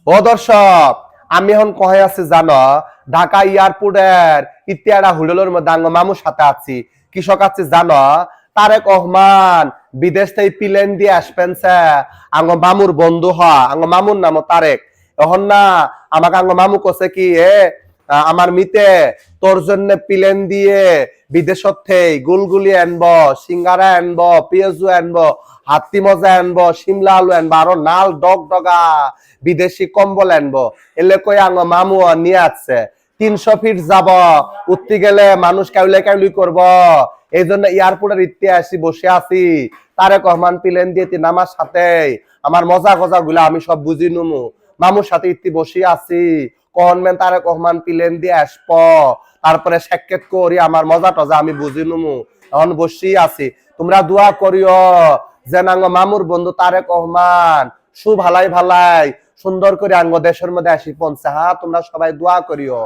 ও দর্শক, আমি এখন কহে আছি জানো, ঢাকা এয়ারপোর্টের ইত্যাডা হোটেলের মধ্যে আঙ্গ মামুর সাথে আছি। কৃষক আছি জানো, তারেক রহমান বিদেশ থেকে প্লেন দিয়ে আসবেনছে। আঙ্গ মামুর বন্ধু হয়, আঙ্গ মামুর নাম তারেক। এখন না আমাকে আঙ্গ মামু কছে কি আমার মিতে তোর জন্য প্লেন দিয়ে বিদেশত থেকে গুলগুলি আনবো, সিঙ্গারা আনবো, পেঁয়াজু আনবো, হাতি মজা আনবো, শিমলা আলু আনবো, আরো নাল ডগ ডগা বিদেশি কম্বল আনবো। এলে কই আঙ্গ মামু নিয়ে আসছে। 300 ফিট যাব, উঠতে গেলে মানুষ কাউলে কাউলি করব। এই জন্য এয়ারপোর্টের ইতিহাসে বসে আছি। তারেক রহমান প্লেন দিয়ে নামার সাথে আমার মজা গজা গুলা আমি সব বুঝি নুমু। মামুর সাথে ইতি বসে আছি, কনমেন তারেক রহমান প্লেন দিয়ে আসব, তারপরে সাক্ষাৎ করি আমার মজা টজা আমি বুঝি নুমু। এখন বসে আছি, তোমরা দোয়া করিও যেন আঙ্গ মামুর বন্ধু তারেক রহমান ভালাই ভালাই সুন্দর করে আঙ্গ দেশের মধ্যে আসি পৌঁছে। হ্যাঁ, তোমরা সবাই দোয়া করিও।